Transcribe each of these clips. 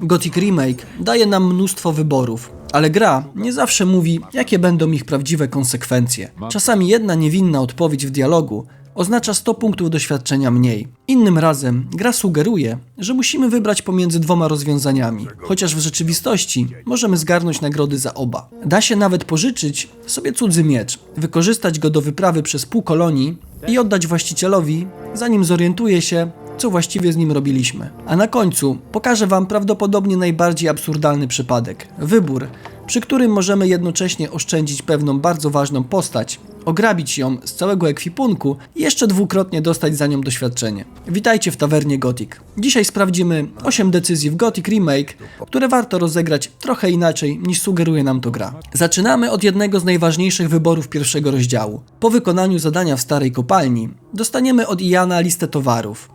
Gothic Remake daje nam mnóstwo wyborów, ale gra nie zawsze mówi, jakie będą ich prawdziwe konsekwencje. Czasami jedna niewinna odpowiedź w dialogu oznacza 100 punktów doświadczenia mniej. Innym razem gra sugeruje, że musimy wybrać pomiędzy dwoma rozwiązaniami, chociaż w rzeczywistości możemy zgarnąć nagrody za oba. Da się nawet pożyczyć sobie cudzy miecz, wykorzystać go do wyprawy przez pół kolonii i oddać właścicielowi, zanim zorientuje się, co właściwie z nim robiliśmy. A na końcu pokażę Wam prawdopodobnie najbardziej absurdalny przypadek. Wybór, przy którym możemy jednocześnie oszczędzić pewną bardzo ważną postać, ograbić ją z całego ekwipunku i jeszcze dwukrotnie dostać za nią doświadczenie. Witajcie w Tawernie Gothic. Dzisiaj sprawdzimy 8 decyzji w Gothic Remake, które warto rozegrać trochę inaczej niż sugeruje nam to gra. Zaczynamy od jednego z najważniejszych wyborów pierwszego rozdziału. Po wykonaniu zadania w starej kopalni dostaniemy od Iana listę towarów,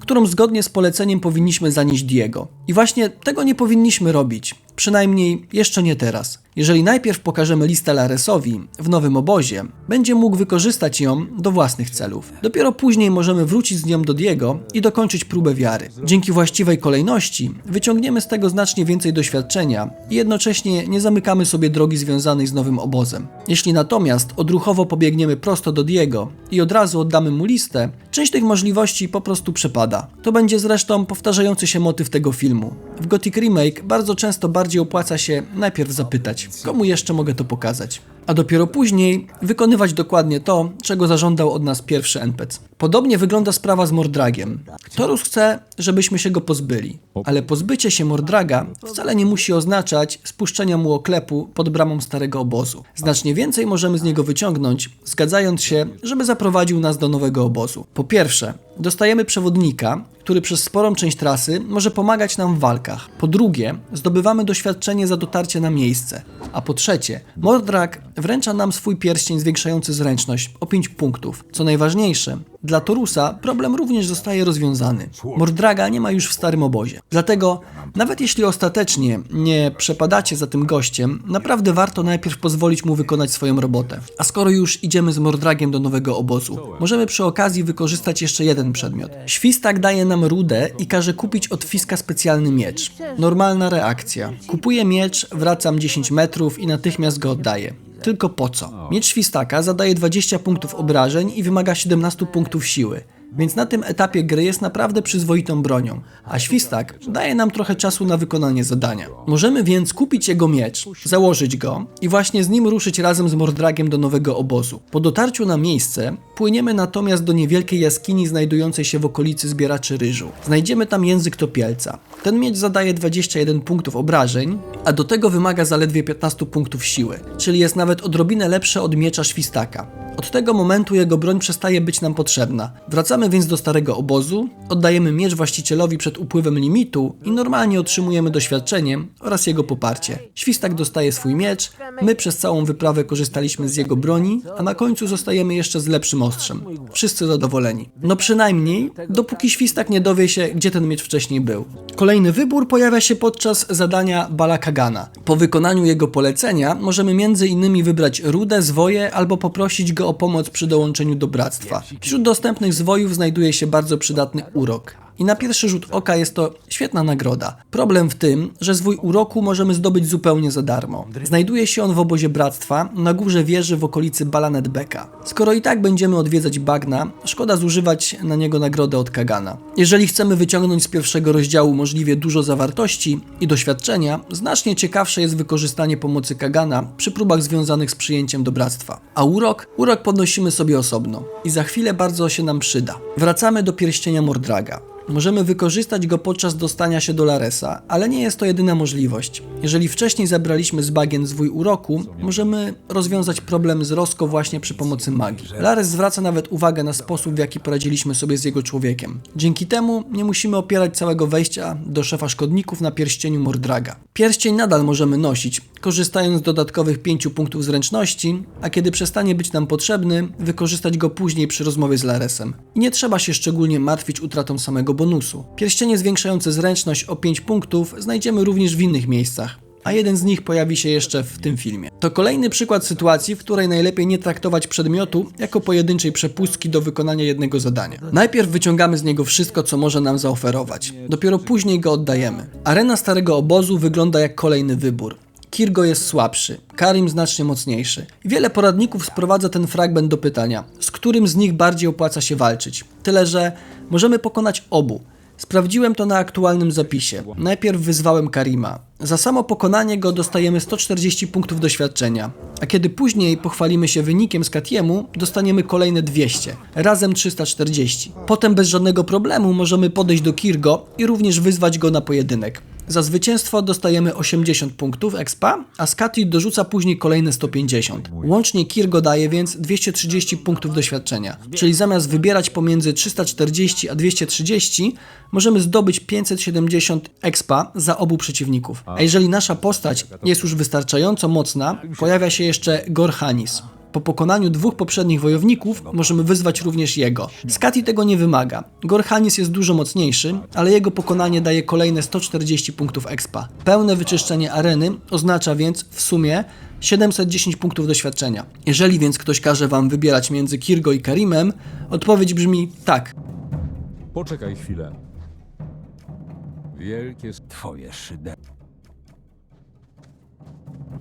którą zgodnie z poleceniem powinniśmy zanieść Diego. I właśnie tego nie powinniśmy robić, przynajmniej jeszcze nie teraz. Jeżeli najpierw pokażemy listę Laresowi w nowym obozie, będzie mógł wykorzystać ją do własnych celów. Dopiero później możemy wrócić z nią do Diego i dokończyć próbę wiary. Dzięki właściwej kolejności wyciągniemy z tego znacznie więcej doświadczenia i jednocześnie nie zamykamy sobie drogi związanej z nowym obozem. Jeśli natomiast odruchowo pobiegniemy prosto do Diego i od razu oddamy mu listę, część tych możliwości po prostu przepada. To będzie zresztą powtarzający się motyw tego filmu. W Gothic Remake bardzo często bardziej opłaca się najpierw zapytać, komu jeszcze mogę to pokazać, a dopiero później wykonywać dokładnie to, czego zażądał od nas pierwszy NPC. Podobnie wygląda sprawa z Mordragiem. Torus chce, żebyśmy się go pozbyli, ale pozbycie się Mordraga wcale nie musi oznaczać spuszczenia mu oklepu pod bramą starego obozu. Znacznie więcej możemy z niego wyciągnąć, zgadzając się, żeby zaprowadził nas do nowego obozu. Po pierwsze, dostajemy przewodnika, który przez sporą część trasy może pomagać nam w walkach. Po drugie, zdobywamy doświadczenie za dotarcie na miejsce. A po trzecie, Mordrag wręcza nam swój pierścień zwiększający zręczność o 5 punktów. Co najważniejsze, dla Torusa problem również zostaje rozwiązany. Mordraga nie ma już w starym obozie. Dlatego, nawet jeśli ostatecznie nie przepadacie za tym gościem, naprawdę warto najpierw pozwolić mu wykonać swoją robotę. A skoro już idziemy z Mordragiem do nowego obozu, możemy przy okazji wykorzystać jeszcze jeden przedmiot. Świstak daje nam rudę i każe kupić od Fiska specjalny miecz. Normalna reakcja. Kupuję miecz, wracam 10 metrów i natychmiast go oddaję. Tylko po co? Miecz Świstaka zadaje 20 punktów obrażeń i wymaga 17 punktów siły, więc na tym etapie gry jest naprawdę przyzwoitą bronią, a Świstak daje nam trochę czasu na wykonanie zadania. Możemy więc kupić jego miecz, założyć go i właśnie z nim ruszyć razem z Mordragiem do nowego obozu. Po dotarciu na miejsce płyniemy natomiast do niewielkiej jaskini znajdującej się w okolicy zbieraczy ryżu. Znajdziemy tam język topielca. Ten miecz zadaje 21 punktów obrażeń, a do tego wymaga zaledwie 15 punktów siły, czyli jest nawet odrobinę lepsze od miecza Świstaka. Od tego momentu jego broń przestaje być nam potrzebna. Wracamy więc do starego obozu, oddajemy miecz właścicielowi przed upływem limitu i normalnie otrzymujemy doświadczenie oraz jego poparcie. Świstak dostaje swój miecz, my przez całą wyprawę korzystaliśmy z jego broni, a na końcu zostajemy jeszcze z lepszym ostrzem. Wszyscy zadowoleni. No przynajmniej, dopóki Świstak nie dowie się, gdzie ten miecz wcześniej był. Kolejny wybór pojawia się podczas zadania Bala Kagana. Po wykonaniu jego polecenia możemy m.in. wybrać rudę, zwoje albo poprosić go o pomoc przy dołączeniu do bractwa. Wśród dostępnych zwojów znajduje się bardzo przydatny urok. I na pierwszy rzut oka jest to świetna nagroda. Problem w tym, że zwój uroku możemy zdobyć zupełnie za darmo. Znajduje się on w obozie bractwa, na górze wieży w okolicy Balanet Beka. Skoro i tak będziemy odwiedzać bagna, szkoda zużywać na niego nagrodę od Kagana. Jeżeli chcemy wyciągnąć z pierwszego rozdziału możliwie dużo zawartości i doświadczenia, znacznie ciekawsze jest wykorzystanie pomocy Kagana przy próbach związanych z przyjęciem do bractwa. A urok podnosimy sobie osobno i za chwilę bardzo się nam przyda. Wracamy do pierścienia Mordraga. Możemy wykorzystać go podczas dostania się do Laresa, ale nie jest to jedyna możliwość. Jeżeli wcześniej zabraliśmy z bagien zwój uroku, możemy rozwiązać problem z Rosco właśnie przy pomocy magii. Lares zwraca nawet uwagę na sposób, w jaki poradziliśmy sobie z jego człowiekiem. Dzięki temu nie musimy opierać całego wejścia do szefa szkodników na pierścieniu Mordraga. Pierścień nadal możemy nosić, korzystając z dodatkowych 5 punktów zręczności, a kiedy przestanie być nam potrzebny, wykorzystać go później przy rozmowie z Laresem. I nie trzeba się szczególnie martwić utratą samego bonusu. Pierścienie zwiększające zręczność o 5 punktów znajdziemy również w innych miejscach, a jeden z nich pojawi się jeszcze w tym filmie. To kolejny przykład sytuacji, w której najlepiej nie traktować przedmiotu jako pojedynczej przepustki do wykonania jednego zadania. Najpierw wyciągamy z niego wszystko, co może nam zaoferować. Dopiero później go oddajemy. Arena Starego Obozu wygląda jak kolejny wybór. Kirgo jest słabszy, Karim znacznie mocniejszy. Wiele poradników sprowadza ten fragment do pytania, z którym z nich bardziej opłaca się walczyć. Tyle, że możemy pokonać obu. Sprawdziłem to na aktualnym zapisie. Najpierw wyzwałem Karima. Za samo pokonanie go dostajemy 140 punktów doświadczenia, a kiedy później pochwalimy się wynikiem z Katiemu, dostaniemy kolejne 200, razem 340. Potem bez żadnego problemu możemy podejść do Kirgo i również wyzwać go na pojedynek. Za zwycięstwo dostajemy 80 punktów expa, a Skati dorzuca później kolejne 150. Łącznie Kirgo daje więc 230 punktów doświadczenia, czyli zamiast wybierać pomiędzy 340 a 230, możemy zdobyć 570 expa za obu przeciwników. A jeżeli nasza postać jest już wystarczająco mocna, pojawia się jeszcze Gorhanis. Po pokonaniu dwóch poprzednich wojowników możemy wyzwać również jego. Skati tego nie wymaga. Gorhanis jest dużo mocniejszy, ale jego pokonanie daje kolejne 140 punktów expa. Pełne wyczyszczenie areny oznacza więc w sumie 710 punktów doświadczenia. Jeżeli więc ktoś każe wam wybierać między Kirgo i Karimem, odpowiedź brzmi tak. Poczekaj chwilę. Wielkie twoje szyder.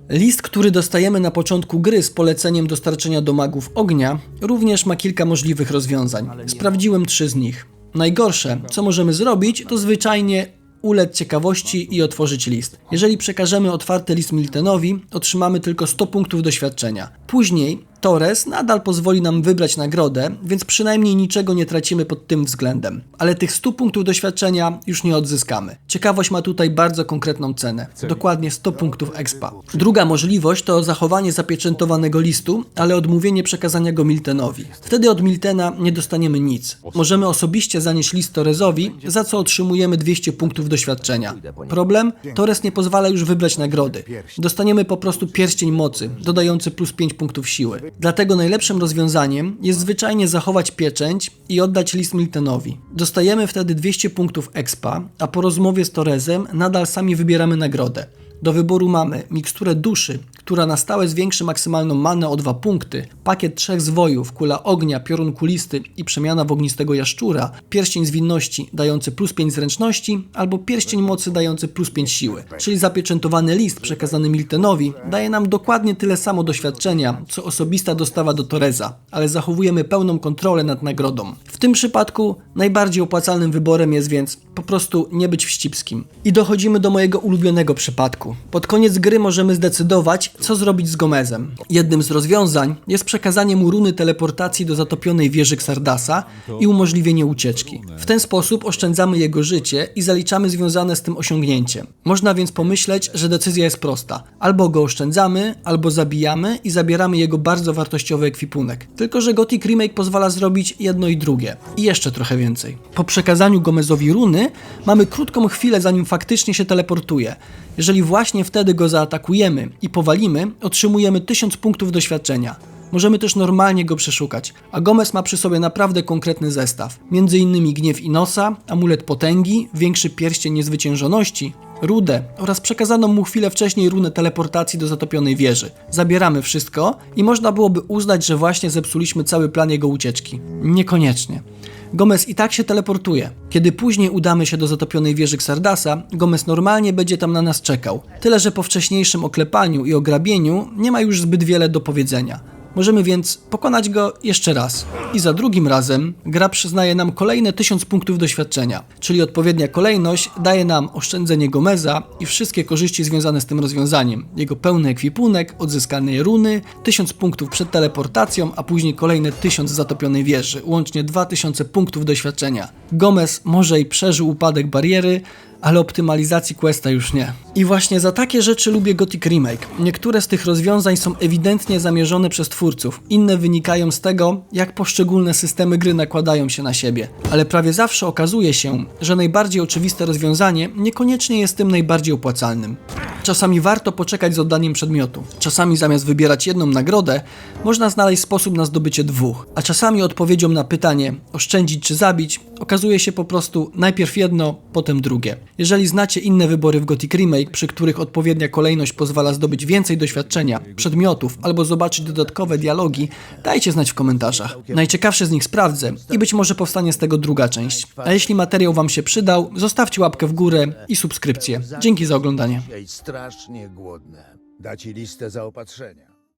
List, który dostajemy na początku gry z poleceniem dostarczenia do magów ognia, również ma kilka możliwych rozwiązań. Sprawdziłem 3 z nich. Najgorsze, co możemy zrobić, to zwyczajnie ulec ciekawości i otworzyć list. Jeżeli przekażemy otwarty list Miltenowi, otrzymamy tylko 100 punktów doświadczenia. Później Torres nadal pozwoli nam wybrać nagrodę, więc przynajmniej niczego nie tracimy pod tym względem. Ale tych 100 punktów doświadczenia już nie odzyskamy. Ciekawość ma tutaj bardzo konkretną cenę. Dokładnie 100 punktów expa. Druga możliwość to zachowanie zapieczętowanego listu, ale odmówienie przekazania go Miltenowi. Wtedy od Miltena nie dostaniemy nic. Możemy osobiście zanieść list Torresowi, za co otrzymujemy 200 punktów doświadczenia. Problem? Torres nie pozwala już wybrać nagrody. Dostaniemy po prostu pierścień mocy, dodający plus 5 punktów siły. Dlatego najlepszym rozwiązaniem jest zwyczajnie zachować pieczęć i oddać list Miltenowi. Dostajemy wtedy 200 punktów expa, a po rozmowie z Torresem nadal sami wybieramy nagrodę. Do wyboru mamy miksturę duszy, która na stałe zwiększy maksymalną manę o 2 punkty, pakiet 3 zwojów, kula ognia, piorun kulisty i przemiana w ognistego jaszczura, pierścień zwinności dający plus 5 zręczności albo pierścień mocy dający plus 5 siły. Czyli zapieczętowany list przekazany Miltenowi daje nam dokładnie tyle samo doświadczenia, co osobista dostawa do Torresa, ale zachowujemy pełną kontrolę nad nagrodą. W tym przypadku najbardziej opłacalnym wyborem jest więc po prostu nie być wścibskim. I dochodzimy do mojego ulubionego przypadku. Pod koniec gry możemy zdecydować, co zrobić z Gomezem. Jednym z rozwiązań jest przekazanie mu runy teleportacji do zatopionej wieży Xardasa i umożliwienie ucieczki. W ten sposób oszczędzamy jego życie i zaliczamy związane z tym osiągnięcie. Można więc pomyśleć, że decyzja jest prosta. Albo go oszczędzamy, albo zabijamy i zabieramy jego bardzo wartościowy ekwipunek. Tylko że Gothic Remake pozwala zrobić jedno i drugie. I jeszcze trochę więcej. Po przekazaniu Gomezowi runy mamy krótką chwilę, zanim faktycznie się teleportuje. Jeżeli właśnie wtedy go zaatakujemy i powalimy, otrzymujemy 1000 punktów doświadczenia. Możemy też normalnie go przeszukać, a Gomez ma przy sobie naprawdę konkretny zestaw. Między innymi gniew Inosa, amulet potęgi, większy pierścień niezwyciężoności, rudę oraz przekazaną mu chwilę wcześniej runę teleportacji do zatopionej wieży. Zabieramy wszystko i można byłoby uznać, że właśnie zepsuliśmy cały plan jego ucieczki. Niekoniecznie. Gomez i tak się teleportuje. Kiedy później udamy się do zatopionej wieży Xardasa, Gomez normalnie będzie tam na nas czekał. Tyle, że po wcześniejszym oklepaniu i ograbieniu nie ma już zbyt wiele do powiedzenia. Możemy więc pokonać go jeszcze raz. I za drugim razem gra przyznaje nam kolejne 1000 punktów doświadczenia, czyli odpowiednia kolejność daje nam oszczędzenie Gomeza i wszystkie korzyści związane z tym rozwiązaniem. Jego pełny ekwipunek, odzyskane runy, 1000 punktów przed teleportacją, a później kolejne 1000 z zatopionej wieży, łącznie 2000 punktów doświadczenia. Gomez może i przeżył upadek bariery, ale optymalizacji questa już nie. I właśnie za takie rzeczy lubię Gothic Remake. Niektóre z tych rozwiązań są ewidentnie zamierzone przez twórców, inne wynikają z tego, jak poszczególne systemy gry nakładają się na siebie. Ale prawie zawsze okazuje się, że najbardziej oczywiste rozwiązanie niekoniecznie jest tym najbardziej opłacalnym. czasami warto poczekać z oddaniem przedmiotu. Czasami zamiast wybierać jedną nagrodę, można znaleźć sposób na zdobycie dwóch. A czasami odpowiedzią na pytanie oszczędzić czy zabić okazuje się po prostu najpierw jedno, potem drugie. Jeżeli znacie inne wybory w Gothic Remake, przy których odpowiednia kolejność pozwala zdobyć więcej doświadczenia, przedmiotów albo zobaczyć dodatkowe dialogi, dajcie znać w komentarzach. Najciekawsze z nich sprawdzę i być może powstanie z tego druga część. A jeśli materiał Wam się przydał, zostawcie łapkę w górę i subskrypcję. Dzięki za oglądanie. Strasznie głodne. Da ci listę zaopatrzenia.